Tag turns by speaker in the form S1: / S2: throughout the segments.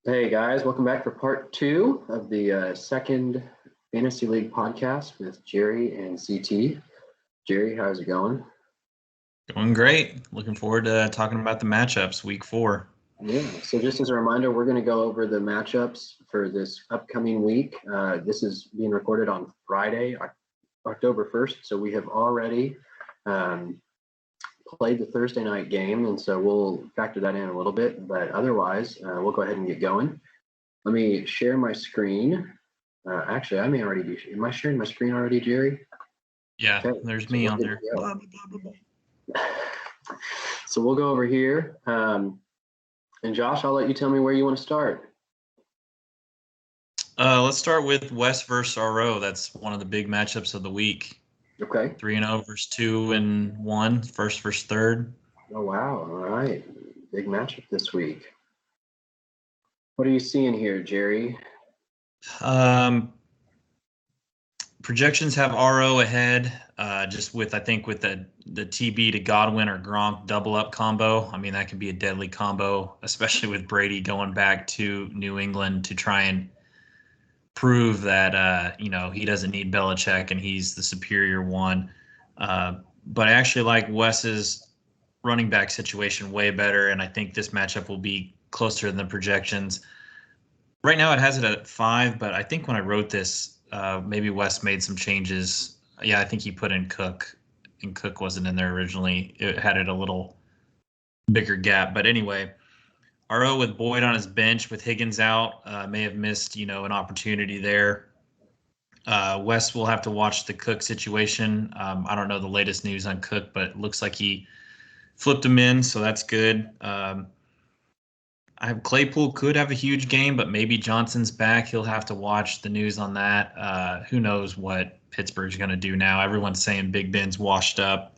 S1: Hey guys, welcome back for part two of the second Fantasy League podcast with Jerry and CT. Jerry, how's it going?
S2: Going great. Looking forward to talking about the matchups week 4.
S1: Yeah, so just as a reminder, we're going to go over the matchups for this upcoming week. This is being recorded on Friday, October 1st, so we have already played the Thursday night game, and so we'll factor that in a little bit, but otherwise, we'll go ahead and get going. Let me share my screen. Actually, I may already be. Am I sharing my screen already, Jerry?
S2: Yeah, okay, there's me on there. Blah, blah, blah,
S1: blah. So we'll go over here. And Josh, I'll let you tell me where you want to start.
S2: Let's start with Wes Vs RO. That's one of the big matchups of the week.
S1: Okay.
S2: 3-0 versus 2-1, first versus third.
S1: Oh, wow. All right. Big matchup this week. What are you seeing here, Jerry?
S2: Projections have RO ahead, just with, I think, with the TB to Godwin or Gronk double up combo. I mean, that could be a deadly combo, especially with Brady going back to New England to try and prove that, he doesn't need Belichick and he's the superior one. But I actually like Wes's running back situation way better, and I think this matchup will be closer than the projections. Right now it has it at 5, but I think when I wrote this, maybe Wes made some changes. Yeah, I think he put in Cook, and Cook wasn't in there originally. It had it a little bigger gap. But anyway, RO with Boyd on his bench with Higgins out may have missed, an opportunity there. Wes will have to watch the Cook situation. I don't know the latest news on Cook, but it looks like he flipped him in, so that's good. I have Claypool could have a huge game, but maybe Johnson's back. He'll have to watch the news on that. Who knows what Pittsburgh's going to do now? Everyone's saying Big Ben's washed up.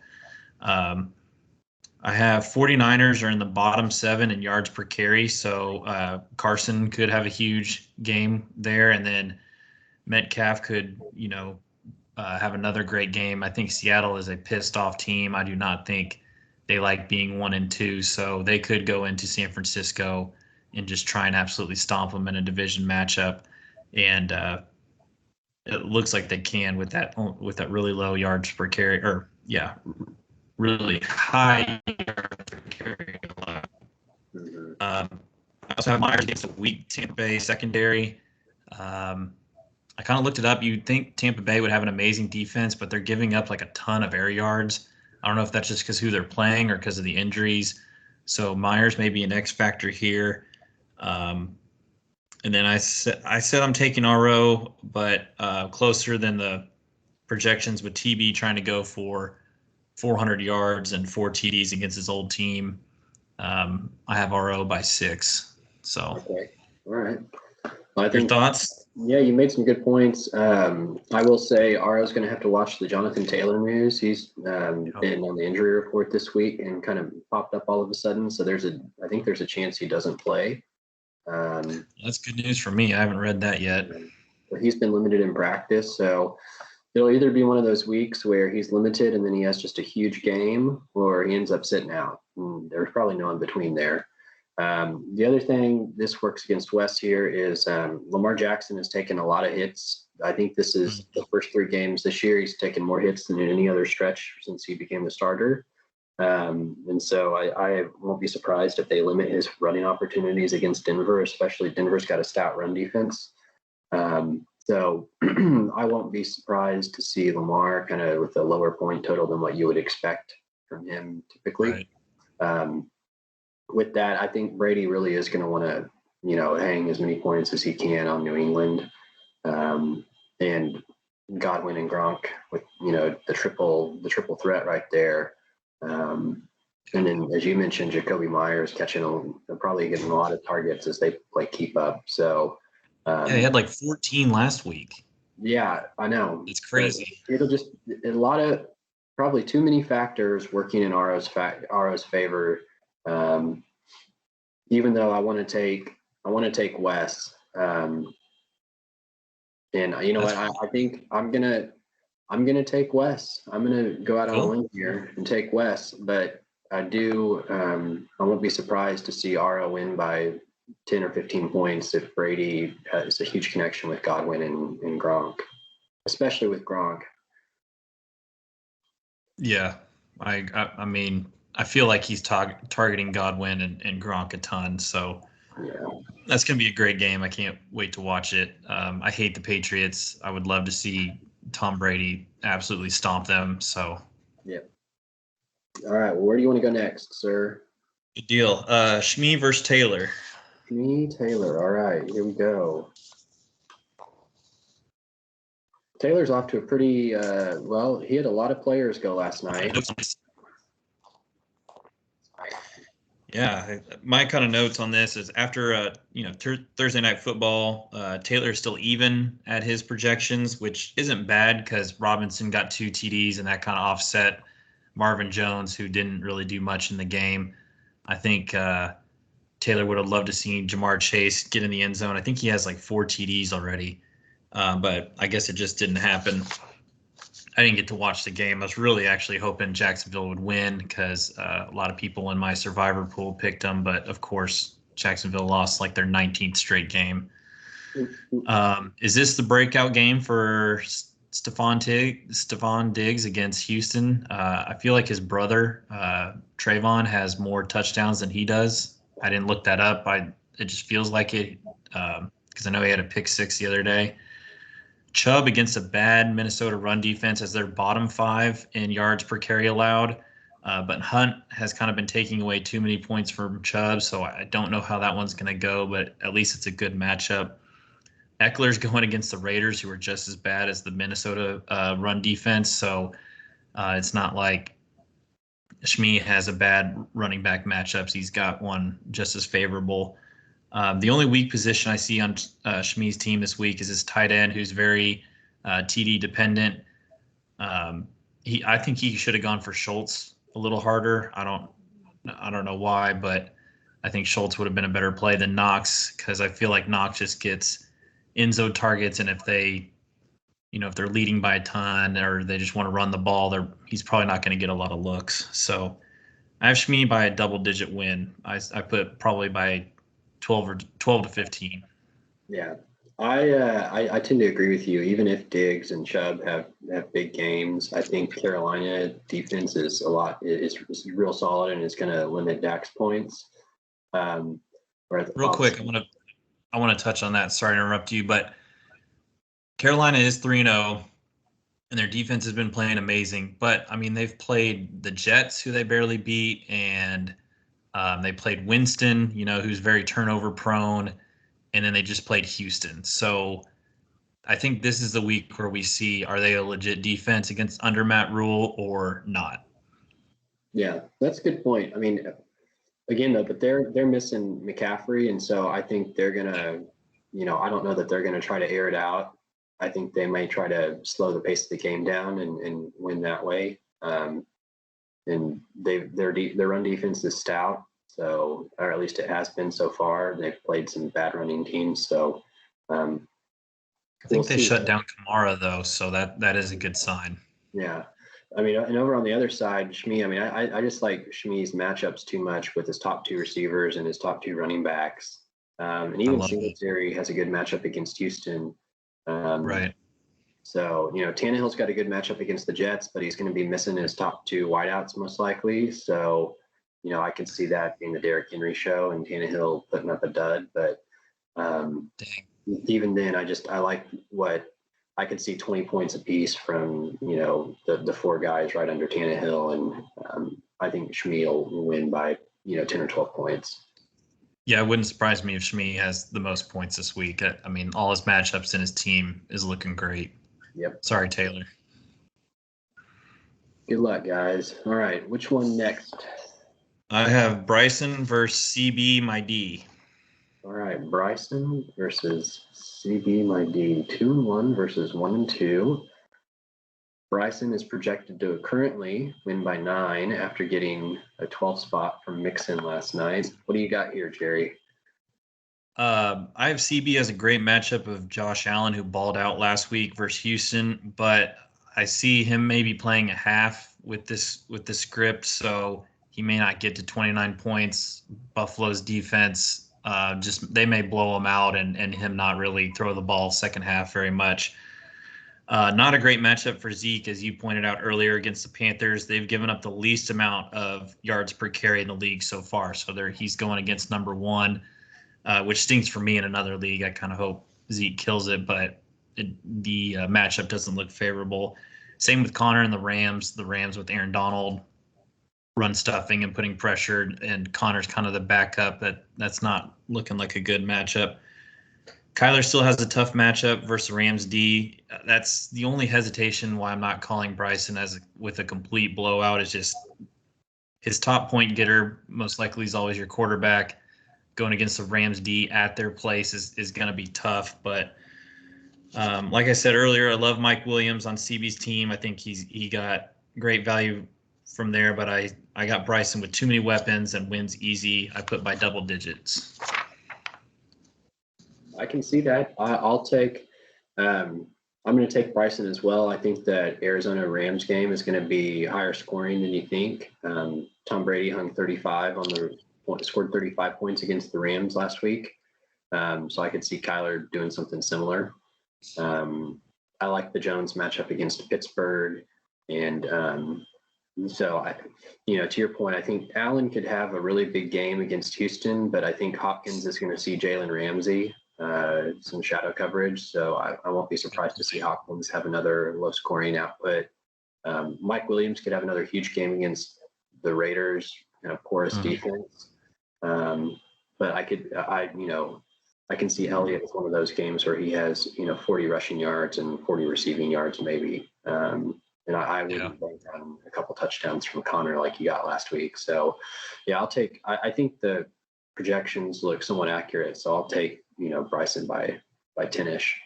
S2: I have 49ers are in the bottom 7 in yards per carry, so Carson could have a huge game there, and then Metcalf could, have another great game. I think Seattle is a pissed off team. I do not think they like being 1-2, so they could go into San Francisco and just try and absolutely stomp them in a division matchup. And it looks like they can with that really low yards per carry, really high yards per carry. I also have Myers against a weak Tampa Bay secondary. I kind of looked it up. You'd think Tampa Bay would have an amazing defense, but they're giving up like a ton of air yards. I don't know if that's just because who they're playing or because of the injuries. So Myers may be an X factor here. And then I said I'm taking RO, but closer than the projections with TB trying to go for 400 yards and 4 TDs against his old team. I have RO by 6. So,
S1: okay, all right. Well, I
S2: your
S1: think
S2: thoughts?
S1: Yeah, you made some good points. I will say RO's going to have to watch the Jonathan Taylor news. He's been on the injury report this week and kind of popped up all of a sudden. So I think there's a chance he doesn't play.
S2: That's good news for me. I haven't read that yet.
S1: But he's been limited in practice, so it'll either be one of those weeks where he's limited and then he has just a huge game, or he ends up sitting out. There's probably no in between there. The other thing this works against Wes here is Lamar Jackson has taken a lot of hits. I think this is the first 3 games this year. He's taken more hits than in any other stretch since he became the starter. And so I won't be surprised if they limit his running opportunities against Denver, especially Denver's got a stout run defense. So I won't be surprised to see Lamar kind of with a lower point total than what you would expect from him typically. Right. With that, I think Brady really is going to want to, hang as many points as he can on New England, and Godwin and Gronk with, the triple threat right there. And then, as you mentioned, Jacoby Myers probably getting a lot of targets as they keep up. So
S2: he had like 14 last week.
S1: Yeah, I know.
S2: It's crazy.
S1: It'll just a lot of probably too many factors working in RO's favor. Even though I want to take Wes, and you know what, I think I'm gonna take Wes. I'm gonna go out on a limb here and take Wes, but I won't be surprised to see RO win by 10 or 15 points if Brady has a huge connection with Godwin and Gronk, especially with Gronk.
S2: Yeah, I mean, I feel like he's targeting Godwin and Gronk a ton, so
S1: Yeah.
S2: that's going to be a great game. I can't wait to watch it. I hate the Patriots. I would love to see Tom Brady absolutely stomp them. So,
S1: Yeah. All right. Well, where do you want to go next, sir?
S2: good deal. Shmee versus Taylor.
S1: Me, Taylor. All right. Here we go. Taylor's off to a pretty well. He had a lot of players go last night.
S2: Yeah, my kind of notes on this is after Thursday night football, Taylor's still even at his projections, which isn't bad because Robinson got 2 TDs and that kind of offset Marvin Jones, who didn't really do much in the game. I think Taylor would have loved to see Jamar Chase get in the end zone. I think he has like 4 TDs already, but I guess it just didn't happen. I didn't get to watch the game. I was really actually hoping Jacksonville would win because a lot of people in my survivor pool picked them, but of course Jacksonville lost like their 19th straight game. Is this the breakout game for Stephon Diggs against Houston? I feel like his brother Trayvon has more touchdowns than he does. I didn't look that up. It just feels like it because I know he had a pick 6 the other day. Chubb against a bad Minnesota run defense as their bottom 5 in yards per carry allowed. But Hunt has kind of been taking away too many points from Chubb, so I don't know how that one's going to go, but at least it's a good matchup. Eckler's going against the Raiders, who are just as bad as the Minnesota run defense, so it's not like Shmee has a bad running back matchups. He's got one just as favorable. The only weak position I see on Shmee's team this week is his tight end, who's very TD dependent. I think he should have gone for Schultz a little harder. I don't know why, but I think Schultz would have been a better play than Knox because I feel like Knox just gets end zone targets, and if they're leading by a ton or they just want to run the ball, he's probably not going to get a lot of looks. So I have Shmee by a double-digit win. I put probably by 12 to 15.
S1: Yeah, I tend to agree with you. Even if Diggs and Chubb have big games, I think Carolina defense is real solid and is going to limit Dak's points.
S2: Real quick, I want to touch on that. Sorry to interrupt you, but Carolina is 3-0, and their defense has been playing amazing. But I mean, they've played the Jets, who they barely beat, and they played Winston, who's very turnover prone, and then they just played Houston. So I think this is the week where we see, are they a legit defense under Matt Rule or not?
S1: Yeah, that's a good point. I mean, again though, but they're missing McCaffrey, and so I think they're gonna, I don't know that they're gonna try to air it out. I think they may try to slow the pace of the game down and win that way. And their run defense is stout, so, or at least it has been so far. They've played some bad running teams, so
S2: I think they shut down Kamara though, so that is a good sign.
S1: Yeah. I mean, and over on the other side, Shmee, I mean, I just like Shmee's matchups too much with his top 2 receivers and his top 2 running backs. And even Singletary has a good matchup against Houston.
S2: Right.
S1: So, Tannehill's got a good matchup against the Jets, but he's going to be missing his top 2 wideouts most likely. So, I could see that being the Derrick Henry show and Tannehill putting up a dud. But even then, I like what I could see 20 points apiece from, the 4 guys right under Tannehill. And I think Shmee will win by, 10 or 12 points.
S2: Yeah, it wouldn't surprise me if Shmee has the most points this week. I mean, all his matchups in his team is looking great.
S1: Yep.
S2: Sorry, Taylor.
S1: Good luck, guys. All right. Which one next?
S2: I have Bryson versus CB, my D.
S1: All right. Bryson versus CB, my D. 2-1 versus 1-2. Bryson is projected to currently win by 9 after getting a 12 spot from Mixon last night. What do you got here, Jerry?
S2: I have CB as a great matchup of Josh Allen, who balled out last week versus Houston, but I see him maybe playing a half with this script, so he may not get to 29 points. Buffalo's defense Just they may blow him out and him not really throw the ball second half very much. Not a great matchup for Zeke, as you pointed out earlier, against the Panthers. They've given up the least amount of yards per carry in the league so far. So he's going against number one, which stinks for me in another league. I kind of hope Zeke kills it, but the matchup doesn't look favorable. Same with Connor and the Rams. The Rams with Aaron Donald run stuffing and putting pressure, and Connor's kind of the backup. That's not looking like a good matchup. Kyler still has a tough matchup versus Rams D. That's the only hesitation why I'm not calling Bryson with a complete blowout. Is just his top point getter most likely is always your quarterback. Going against the Rams D at their place is going to be tough. But like I said earlier, I love Mike Williams on CB's team. I think he got great value from there, but I got Bryson with too many weapons and wins easy. I put by double digits.
S1: I can see that. I'll take. I'm going to take Bryson as well. I think that Arizona Rams game is going to be higher scoring than you think. Tom Brady hung 35 scored 35 points against the Rams last week. So I could see Kyler doing something similar. I like the Jones matchup against Pittsburgh, and so to your point, I think Allen could have a really big game against Houston, but I think Hopkins is going to see Jalen Ramsey. Some shadow coverage, so I won't be surprised to see Hopkins have another low-scoring output. Mike Williams could have another huge game against the Raiders, porous defense. But I can see Elliott as one of those games where he has 40 rushing yards and 40 receiving yards maybe. And I wouldn't bank on a couple touchdowns from Connor like you got last week. So yeah, I think the projections look somewhat accurate, so I'll take Bryson by 10-ish.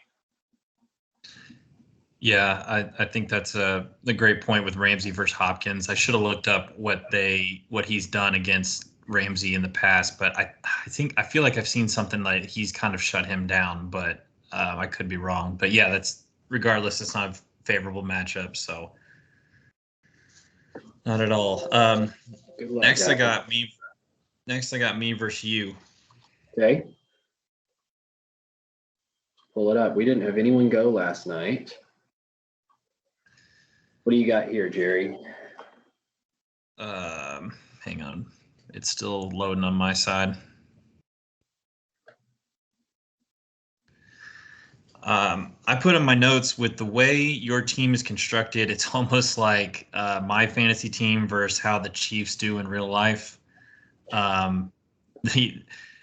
S2: Yeah, I think that's a great point with Ramsey versus Hopkins. I should have looked up what he's done against Ramsey in the past, but I feel like I've seen something like he's kind of shut him down, but I could be wrong. But yeah, regardless, it's not a favorable matchup, so not at all. Next, I got me versus you.
S1: Okay. Pull it up. We didn't have anyone go last night. What do you got here, Jerry?
S2: Hang on. It's still loading on my side. I put in my notes, with the way your team is constructed, it's almost like my fantasy team versus how the Chiefs do in real life.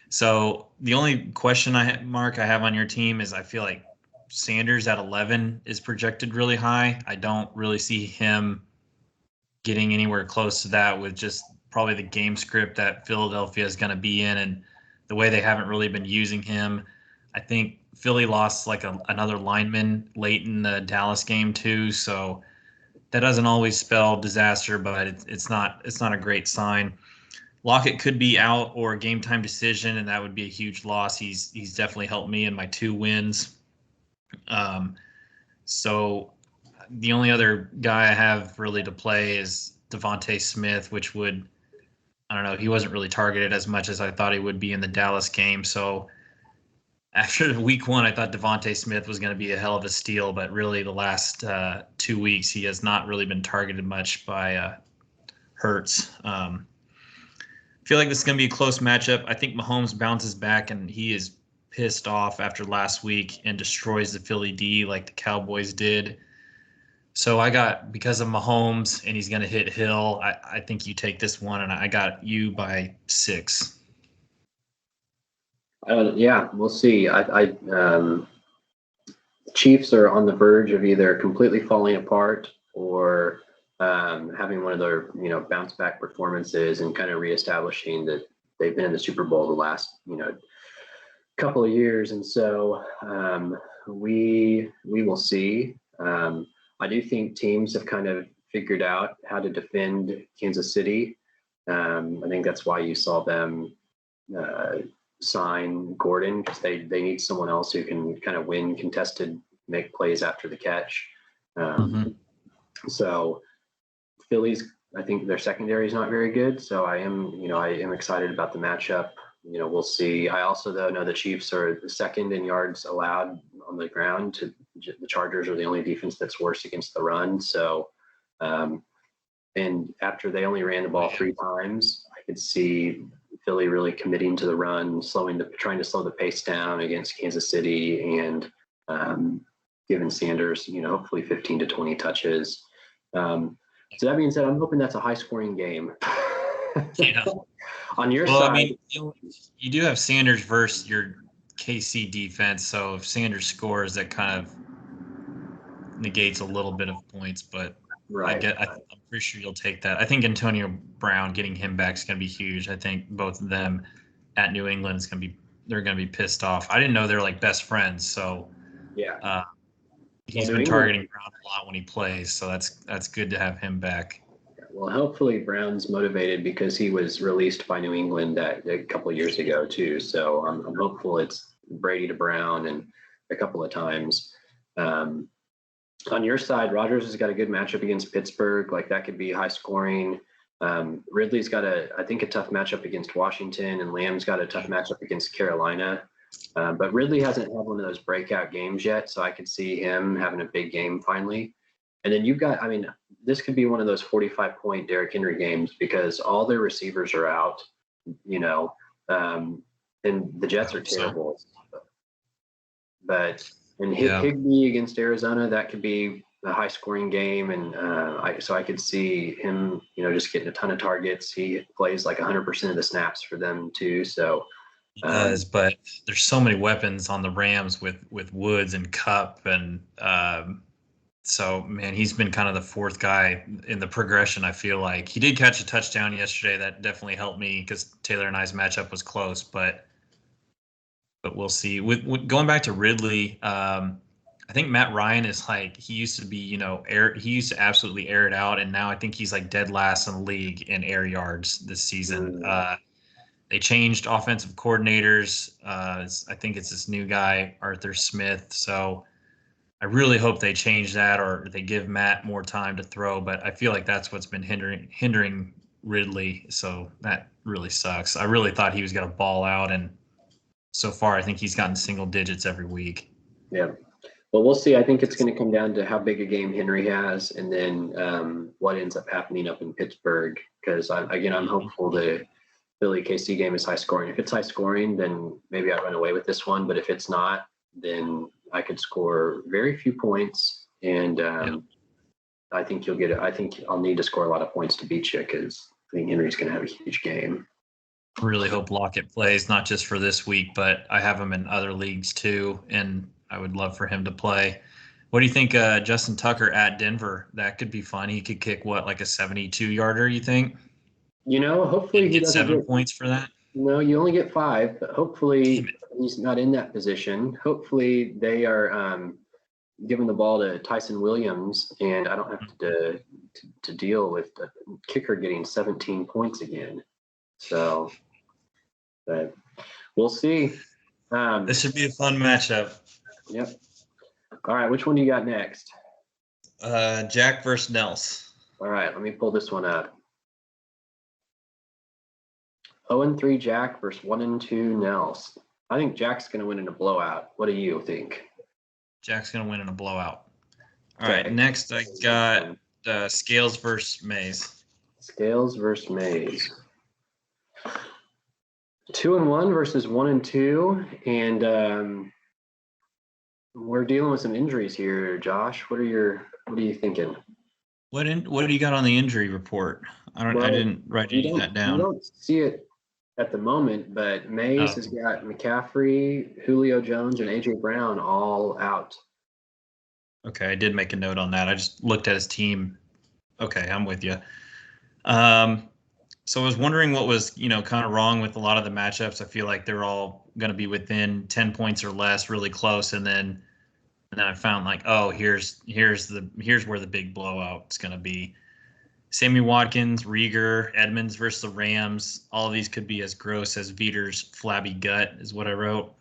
S2: So the only question Mark, I have on your team is I feel like Sanders at 11 is projected really high. I don't really see him getting anywhere close to that with just probably the game script that Philadelphia is going to be in and the way they haven't really been using him. I think Philly lost like another lineman late in the Dallas game too, so that doesn't always spell disaster, but it's not a great sign. Lockett could be out or a game time decision, and that would be a huge loss. He's definitely helped me in my 2 wins. So the only other guy I have really to play is Devontae Smith, which I don't know, he wasn't really targeted as much as I thought he would be in the Dallas game. So after week 1, I thought Devontae Smith was going to be a hell of a steal, but really the last 2 weeks, he has not really been targeted much by Hurts. I feel like this is going to be a close matchup. I think Mahomes bounces back, and he is pissed off after last week and destroys the Philly D like the Cowboys did. So because of Mahomes and he's going to hit Hill, I think you take this one, and I got you by 6.
S1: Yeah, we'll see. Chiefs are on the verge of either completely falling apart or having one of their bounce back performances and kind of reestablishing that they've been in the Super Bowl the last couple of years, and so we will see. I do think teams have kind of figured out how to defend Kansas City. I think that's why you saw them sign Gordon, because they need someone else who can kind of win contested, make plays after the catch. So Phillies, I think their secondary is not very good. So I am excited about the matchup. we'll see. I also, though, know the Chiefs are the second in yards allowed on the ground. The Chargers are the only defense that's worse against the run. So, and after they only ran the ball 3 times, I could see Philly really committing to the run, trying to slow the pace down against Kansas City, and giving Sanders, hopefully 15 to 20 touches. So that being said, I'm hoping that's a high-scoring game.
S2: Yeah.
S1: On your side,
S2: I mean, you do have Sanders versus your KC defense, so if Sanders scores, that kind of negates a little bit of points. But
S1: right.
S2: I'm pretty sure you'll take that. I think Antonio Brown, getting him back is going to be huge. I think both of them at New England they're going to be pissed off. I didn't know they're like best friends, so
S1: yeah.
S2: He's been targeting Brown a lot when he plays, so that's good to have him back.
S1: Well, hopefully Brown's motivated because he was released by New England a couple of years ago too. So I'm hopeful it's Brady to Brown and a couple of times. On your side, Rodgers has got a good matchup against Pittsburgh. Like that could be high scoring. Ridley's got I think a tough matchup against Washington, and Lamb's got a tough matchup against Carolina. But Ridley hasn't had one of those breakout games yet, so I could see him having a big game finally. And then this could be one of those 45-point Derrick Henry games because all their receivers are out, and the Jets are terrible. But Higbee against Arizona, that could be a high-scoring game, and so I could see him, just getting a ton of targets. He plays like 100% of the snaps for them too, so.
S2: He does, but there's so many weapons on the Rams with Woods and Kupp, and so man, he's been kind of the fourth guy in the progression. I feel like he did catch a touchdown yesterday. That definitely helped me because Taylor and I's matchup was close, but we'll see. With going back to Ridley, I think Matt Ryan is like he used to be, he used to absolutely air it out, and now I think he's like dead last in the league in air yards this season. They changed offensive coordinators. I think it's this new guy, Arthur Smith. So I really hope they change that or they give Matt more time to throw. But I feel like that's what's been hindering Ridley. So that really sucks. I really thought he was going to ball out. And so far, I think he's gotten single digits every week.
S1: Yeah. Well, we'll see. I think it's going to come down to how big a game Henry has and then what ends up happening up in Pittsburgh. Because, I'm hopeful the Philly KC game is high scoring. If it's high scoring, then maybe I run away with this one. But if it's not, then I could score very few points, and I think you'll get it. I think I'll need to score a lot of points to beat you because I think Henry's going to have a huge game.
S2: I really hope Lockett plays, not just for this week, but I have him in other leagues too, and I would love for him to play. What do you think, Justin Tucker at Denver? That could be fun. He could kick like a 72-yarder, you think?
S1: Hopefully he doesn't
S2: 7 points for that.
S1: No, you only get 5, but hopefully he's not in that position. Hopefully they are giving the ball to Tyson Williams, and I don't have to deal with the kicker getting 17 points again. So, but we'll see.
S2: This should be a fun matchup.
S1: Yep. All right, which one do you got next?
S2: Jack versus Nels.
S1: All right, let me pull this one up. 0-3 Jack versus 1-2 Nels. I think Jack's going to win in a blowout. What do you think?
S2: Jack's going to win in a blowout. All right, next I got Scales versus Mayse.
S1: Scales versus Mayse. 2-1 versus 1-2, and we're dealing with some injuries here, Josh. What are you thinking?
S2: What do you got on the injury report? I didn't write any of that down.
S1: You don't see it at the moment, but Mayse has got McCaffrey, Julio Jones, and AJ Brown all out.
S2: Okay, I did make a note on that. I just looked at his team. Okay, I'm with you. So I was wondering what was, kind of wrong with a lot of the matchups. I feel like they're all going to be within 10 points or less, really close, and then I found like, here's where the big blowout's going to be. Sammy Watkins, Rieger, Edmonds versus the Rams. All of these could be as gross as Veter's flabby gut, is what I wrote.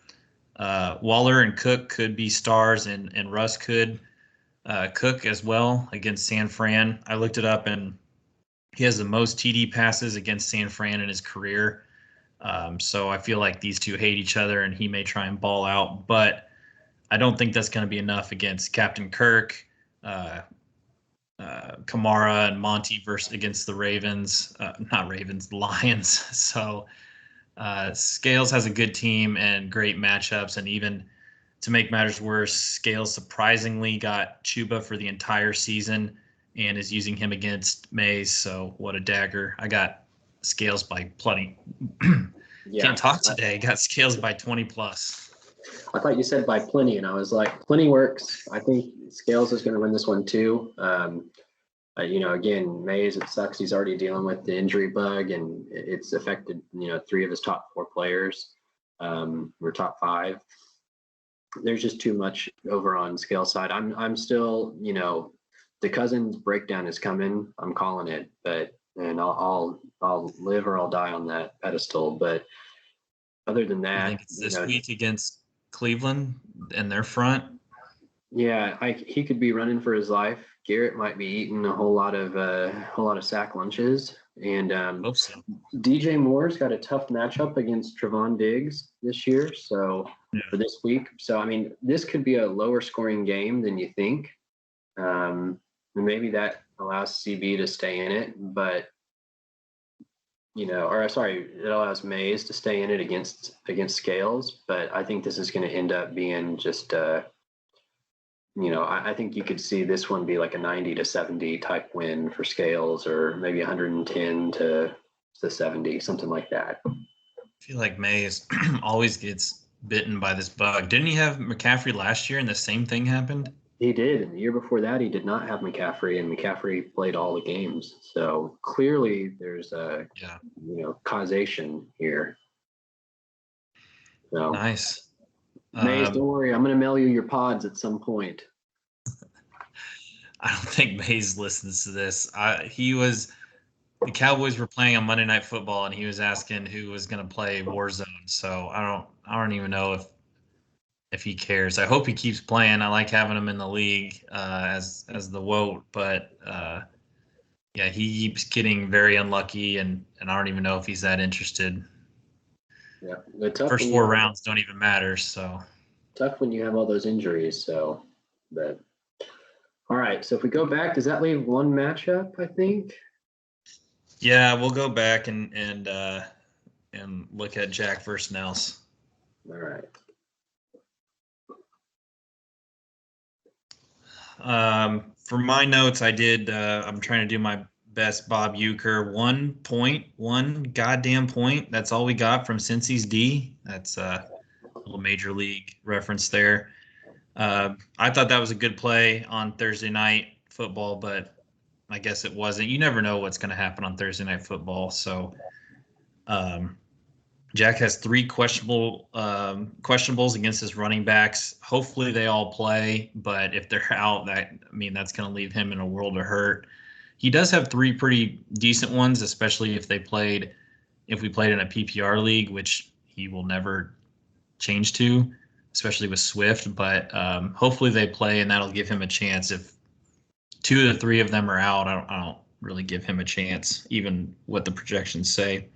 S2: Waller and Cook could be stars, and Russ could. Cook as well against San Fran. I looked it up, and he has the most TD passes against San Fran in his career. So I feel like these two hate each other, and he may try and ball out, but I don't think that's going to be enough against Captain Kirk, Kamara, and Monty against the Ravens, not Ravens, the Lions. So Scales has a good team and great matchups, and even to make matters worse, Scales surprisingly got Chuba for the entire season and is using him against Mayse. So what a dagger! I got Scales by plenty.
S1: Yeah.
S2: Can't talk today. Got Scales by 20 plus.
S1: I thought you said by plenty, and I was like, plenty works. I think Scales is going to win this one too. Again, Mayse, it sucks. He's already dealing with the injury bug, and it's affected, 3 of his top 4 players, or top 5. There's just too much over on Scales' side. I'm still, the Cousins breakdown is coming. I'm calling it, and I'll live or I'll die on that pedestal. But other than that,
S2: I think it's this week against Cleveland and their front.
S1: Yeah, he could be running for his life. Garrett might be eating a whole lot of sack lunches, and
S2: Hope so.
S1: DJ Moore's got a tough matchup against Trevon Diggs this year. So for this week, this could be a lower scoring game than you think. Maybe that allows CB to stay in it, but it allows Mayse to stay in it against Scales. But I think this is going to end up being just. I think you could see this one be like a 90-70 type win for Scales, or maybe 110 to 70, something like that.
S2: I feel like Mayse always gets bitten by this bug. Didn't he have McCaffrey last year and the same thing happened?
S1: He did. And the year before that, he did not have McCaffrey, and McCaffrey played all the games. So clearly there's a, causation here. So
S2: nice.
S1: Mayse, don't worry. I'm going to mail you your pods at some point.
S2: I don't think Mayse listens to this. The Cowboys were playing on Monday Night Football, and he was asking who was going to play Warzone. So I don't even know if he cares. I hope he keeps playing. I like having him in the league as the WOT, but he keeps getting very unlucky, and I don't even know if he's that interested.
S1: Yeah, the
S2: first 4 rounds don't even matter. So
S1: tough when you have all those injuries. So, but all right. So if we go back, does that leave one matchup? I think.
S2: Yeah, we'll go back and look at Jack versus Nels.
S1: All right.
S2: For my notes, I did. I'm trying to do my best. Bob Uecker, 1 point, 1 goddamn point. That's all we got from Cincy's D. That's a little major league reference there. I thought that was a good play on Thursday night football, but I guess it wasn't. You never know what's going to happen on Thursday night football. So Jack has 3 questionables against his running backs. Hopefully they all play, but if they're out, that's going to leave him in a world of hurt. He does have 3 pretty decent ones, especially if we played in a PPR league, which he will never change to, especially with Swift. But hopefully they play, and that'll give him a chance. If 2 of the 3 of them are out, I don't really give him a chance, even what the projections say.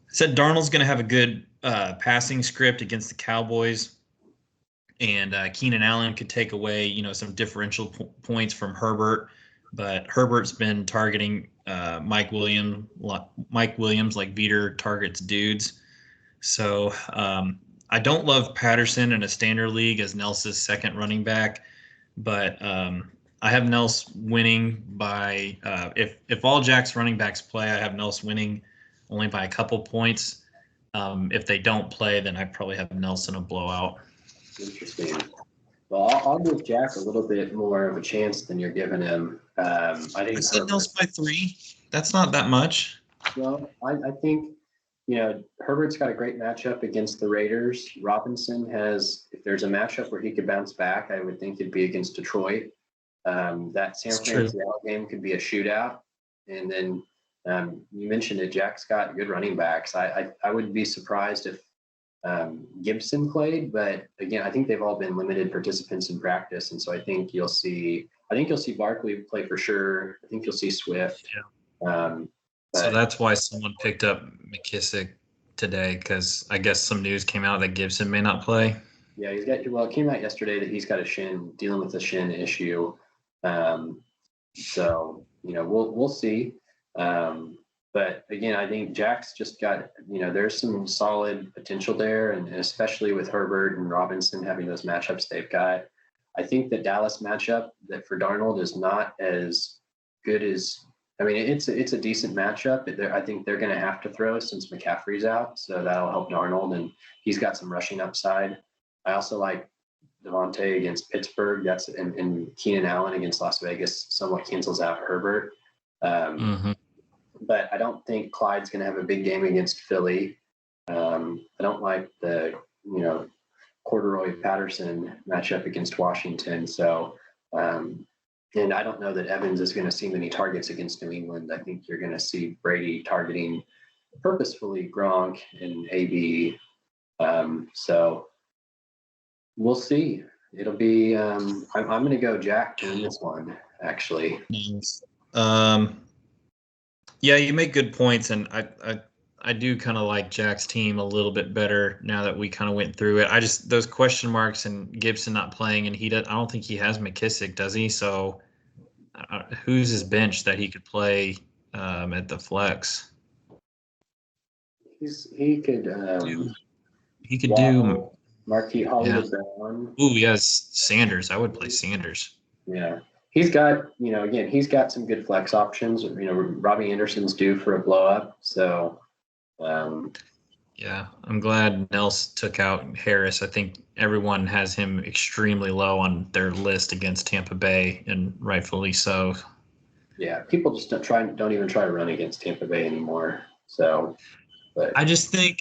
S2: Said Darnold's going to have a good passing script against the Cowboys, and Keenan Allen could take away, some differential points from Herbert, but Herbert's been targeting Mike Williams like Veter targets dudes. So I don't love Patterson in a standard league as Nels's second running back, but I have Nels winning by if all Jack's running backs play, I have Nels winning only by a couple points. If they don't play, then I probably have Nelson a blowout.
S1: Interesting. Well, I'll give Jack a little bit more of a chance than you're giving him. I think
S2: I said Nels by 3. That's not that much.
S1: Well, I think, Herbert's got a great matchup against the Raiders. Robinson has, if there's a matchup where he could bounce back, I would think it'd be against Detroit. That San Francisco game could be a shootout. And then you mentioned it, Jack's got good running backs. I would be surprised if Gibson played, but again, I think they've all been limited participants in practice, and so I think you'll see Barkley play for sure. I think you'll see Swift.
S2: Yeah. So that's why someone picked up McKissick. today because I guess some news came out that Gibson may not play.
S1: Yeah, it came out yesterday that he's got dealing with a shin issue. So, we'll see. But again, I think Jack's just got, there's some solid potential there, and especially with Herbert and Robinson having those matchups they've got. I think the Dallas matchup that for Darnold is not as good as, I mean, it's a decent matchup. I think they're going to have to throw since McCaffrey's out, so that'll help Darnold, and he's got some rushing upside. I also like Devontae against Pittsburgh. And Keenan Allen against Las Vegas somewhat cancels out Herbert. But I don't think Clyde's going to have a big game against Philly. I don't like the, Corduroy Patterson matchup against Washington. So, and I don't know that Evans is going to see many targets against New England. I think you're going to see Brady targeting purposefully Gronk and AB. So we'll see. It'll be. I'm going to go Jack to win this one. Actually.
S2: Yeah, you make good points, and I do kind of like Jack's team a little bit better now that we kind of went through it. I just those question marks and Gibson not playing, and I don't think he has McKissick, does he? So who's his bench that he could play at the flex?
S1: He could
S2: do
S1: Marquis Hollywood Brown.
S2: Ooh, yes, Sanders. I would play Sanders.
S1: Yeah. He's got, again, he's got some good flex options. Robbie Anderson's due for a blow up. So,
S2: yeah, I'm glad Nels took out Harris. I think everyone has him extremely low on their list against Tampa Bay, and rightfully so.
S1: Yeah, people just don't even try to run against Tampa Bay anymore. So, but
S2: I just think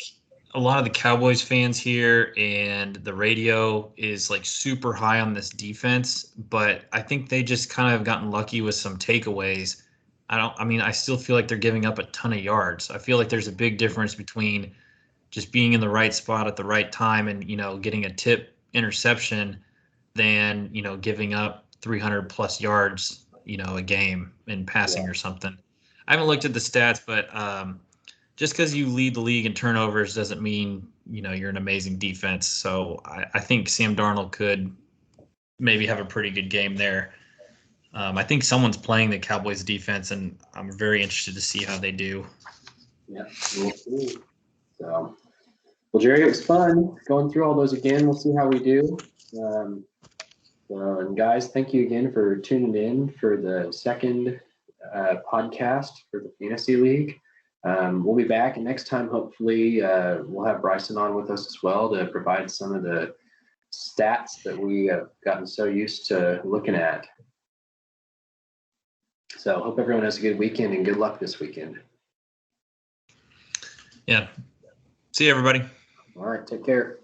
S2: a lot of the Cowboys fans here and the radio is like super high on this defense, but I think they just kind of have gotten lucky with some takeaways. I still feel like they're giving up a ton of yards. I feel like there's a big difference between just being in the right spot at the right time and, getting a tip interception than, giving up 300 plus yards, a game in passing or something. I haven't looked at the stats, but just because you lead the league in turnovers doesn't mean, you're an amazing defense. So I think Sam Darnold could maybe have a pretty good game there. I think someone's playing the Cowboys defense, and I'm very interested to see how they do.
S1: Yeah, we'll see. So, well, Jerry, it was fun going through all those again. We'll see how we do. And guys, thank you again for tuning in for the second podcast for the Fantasy League. We'll be back, and next time, hopefully, we'll have Bryson on with us as well to provide some of the stats that we have gotten so used to looking at. So hope everyone has a good weekend and good luck this weekend.
S2: Yeah. See you, everybody.
S1: All right. Take care.